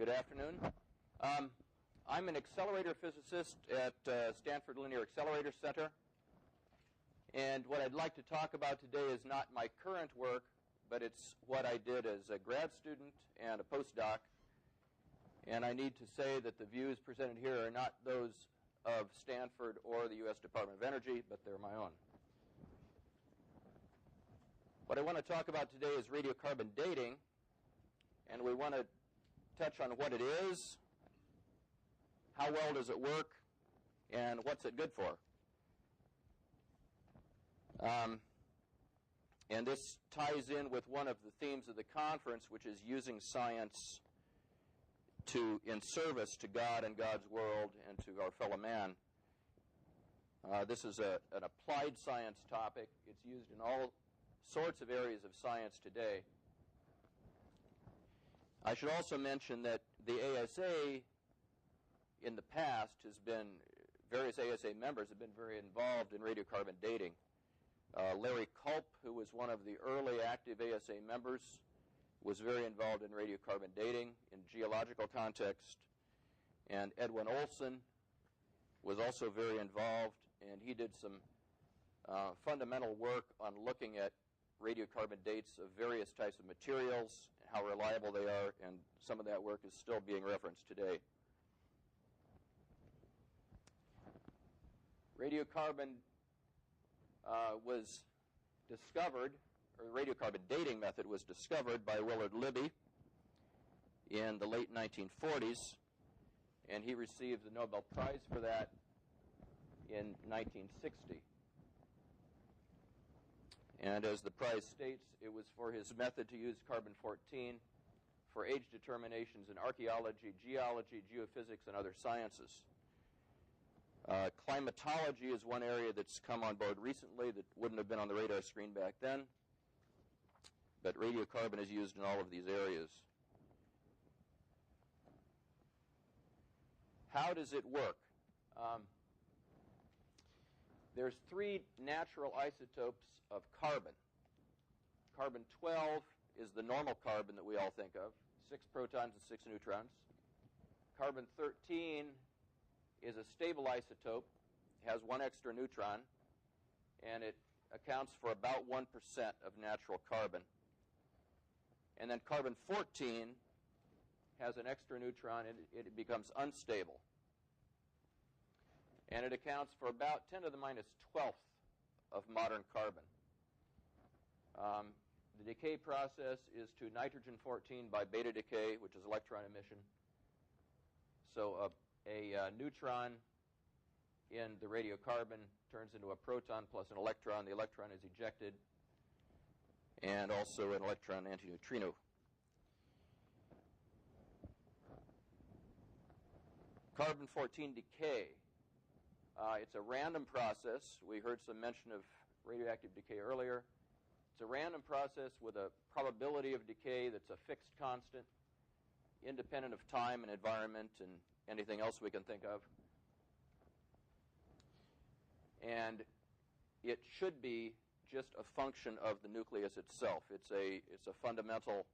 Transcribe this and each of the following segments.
Good afternoon. I'm an accelerator physicist at Stanford Linear Accelerator Center. And what I'd like to talk about today is not my current work, but it's what I did as a grad student and a postdoc. And I need to say that the views presented here are not those of Stanford or the U.S. Department of Energy, but they're my own. What I want to talk about today is radiocarbon dating, and we want to touch on what it is, how well does it work, and what's it good for. And this ties in with one of the themes of the conference, which is using science in service to God and God's world and to our fellow man. This is an applied science topic. It's used in all sorts of areas of science today. I should also mention that the ASA in the past various ASA members have been very involved in radiocarbon dating. Larry Culp, who was one of the early active ASA members, was very involved in radiocarbon dating in geological context. And Edwin Olson was also very involved, and he did some fundamental work on looking at radiocarbon dates of various types of materials, how reliable they are, and some of that work is still being referenced today. Radiocarbon was discovered, or the radiocarbon dating method was discovered by Willard Libby in the late 1940s, and he received the Nobel Prize for that in 1960. And as the prize states, it was for his method to use carbon-14 for age determinations in archaeology, geology, geophysics, and other sciences. Climatology is one area that's come on board recently that wouldn't have been on the radar screen back then, but radiocarbon is used in all of these areas. How does it work? There's three natural isotopes of carbon. Carbon-12 is the normal carbon that we all think of, 6 protons and 6 neutrons. Carbon-13 is a stable isotope, has 1 extra neutron, and it accounts for about 1% of natural carbon. And then carbon-14 has an extra neutron, and it becomes unstable. And it accounts for about 10 to the minus 12th of modern carbon. The decay process is to nitrogen-14 by beta decay, which is electron emission. So a neutron in the radiocarbon turns into a proton plus an electron. The electron is ejected, and also an electron antineutrino. Carbon-14 decay. It's a random process. We heard some mention of radioactive decay earlier. It's a random process with a probability of decay that's a fixed constant, independent of time and environment and anything else we can think of. And it should be just a function of the nucleus itself. It's a fundamental,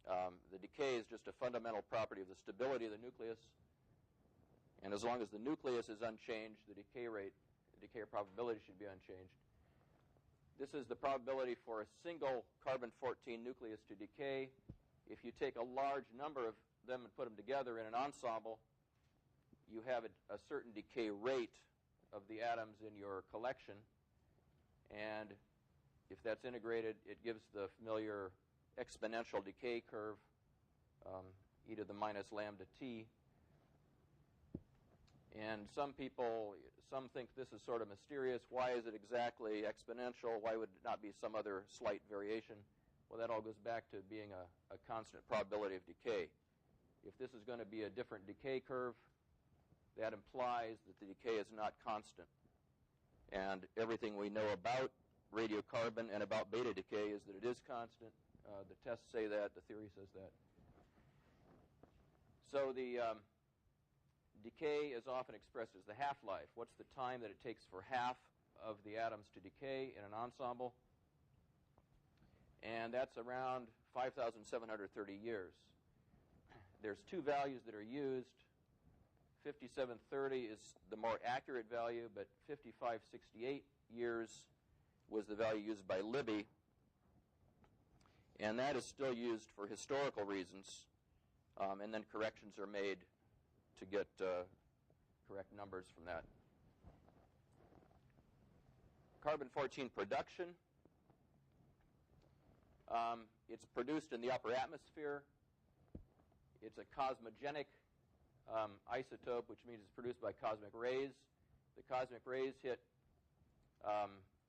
the decay is just a fundamental property of the stability of the nucleus. And as long as the nucleus is unchanged, the decay rate, the decay probability should be unchanged. This is the probability for a single carbon-14 nucleus to decay. If you take a large number of them and put them together in an ensemble, you have a certain decay rate of the atoms in your collection. And if that's integrated, it gives the familiar exponential decay curve, e to the minus lambda t. And some think this is sort of mysterious. Why is it exactly exponential? Why would it not be some other slight variation? Well, that all goes back to being a constant probability of decay. If this is going to be a different decay curve, that implies that the decay is not constant. And everything we know about radiocarbon and about beta decay is that it is constant. The tests say that. The theory says that. So the decay is often expressed as the half-life. What's the time that it takes for half of the atoms to decay in an ensemble? And that's around 5,730 years. there's two values that are used. 5730 is the more accurate value, but 5568 years was the value used by Libby. And that is still used for historical reasons, and then corrections are made to get correct numbers from that. Carbon-14 production. It's produced in the upper atmosphere. It's a cosmogenic isotope, which means it's produced by cosmic rays. The cosmic rays hit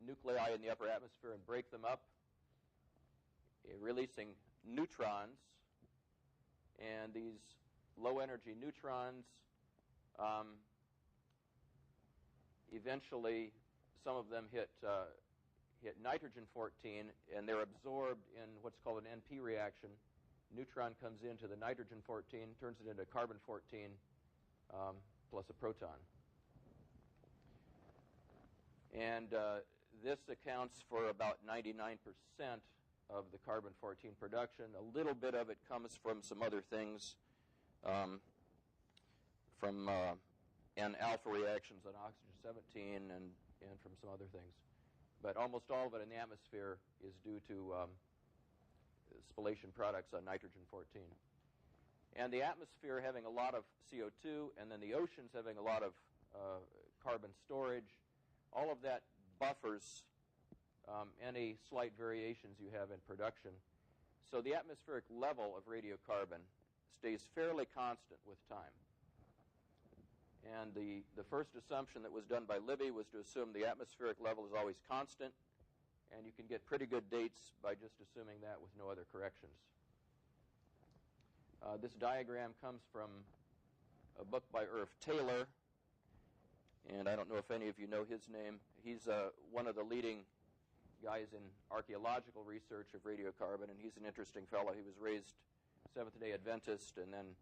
nuclei in the upper atmosphere and break them up, releasing neutrons. And these low-energy neutrons, eventually, some of them hit nitrogen-14, and they're absorbed in what's called an NP reaction. Neutron comes into the nitrogen-14, turns it into carbon-14 plus a proton. And this accounts for about 99% of the carbon-14 production. A little bit of it comes from some other things, from N-alpha reactions on oxygen-17 and from some other things. But almost all of it in the atmosphere is due to spallation products on nitrogen-14. And the atmosphere having a lot of CO2, and then the oceans having a lot of carbon storage, all of that buffers any slight variations you have in production. So the atmospheric level of radiocarbon stays fairly constant with time. And the first assumption that was done by Libby was to assume the atmospheric level is always constant, and you can get pretty good dates by just assuming that with no other corrections. This diagram comes from a book by Irv Taylor, and I don't know if any of you know his name. He's one of the leading guys in archaeological research of radiocarbon, and he's an interesting fellow. He was raised Seventh-day Adventist and then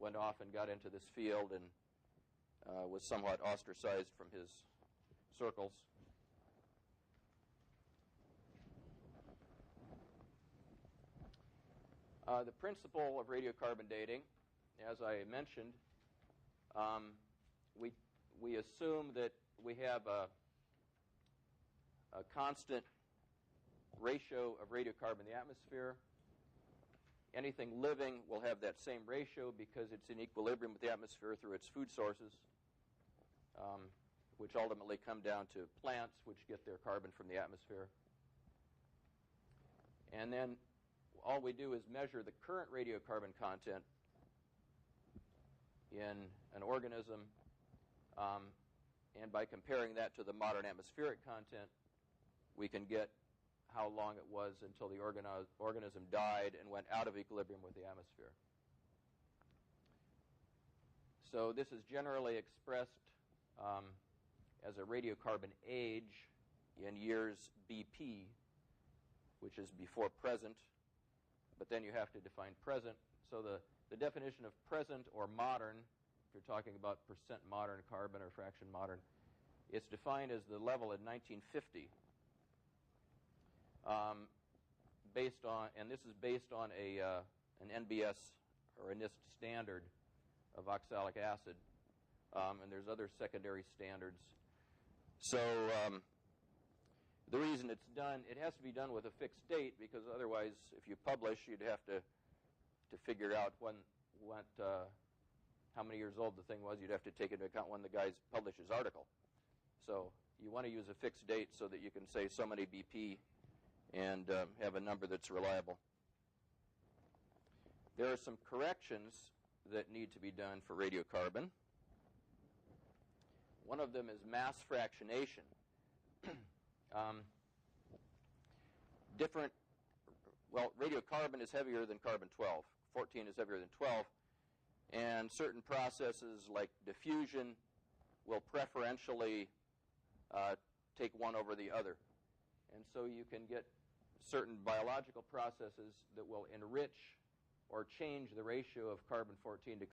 went off and got into this field and was somewhat ostracized from his circles. The principle of radiocarbon dating, as I mentioned, we assume that we have a constant ratio of radiocarbon in the atmosphere. Anything living will have that same ratio because it's in equilibrium with the atmosphere through its food sources, which ultimately come down to plants, which get their carbon from the atmosphere. And then all we do is measure the current radiocarbon content in an organism, and by comparing that to the modern atmospheric content, we can get how long it was until the organism died and went out of equilibrium with the atmosphere. So this is generally expressed as a radiocarbon age in years BP, which is before present, but then you have to define present. So the definition of present or modern, if you're talking about percent modern carbon or fraction modern, it's defined as the level in 1950. Based on, and this is based on an NBS or a NIST standard of oxalic acid, and there's other secondary standards. So the reason it's done, it has to be done with a fixed date, because otherwise, if you publish, you'd have to figure out how many years old the thing was. You'd have to take into account when the guys published his article. So you want to use a fixed date so that you can say so many BP and have a number that's reliable. There are some corrections that need to be done for radiocarbon. One of them is mass fractionation. Radiocarbon is heavier than carbon-12. 14 is heavier than 12. And certain processes like diffusion will preferentially take one over the other. And so you can get certain biological processes that will enrich or change the ratio of carbon-14 to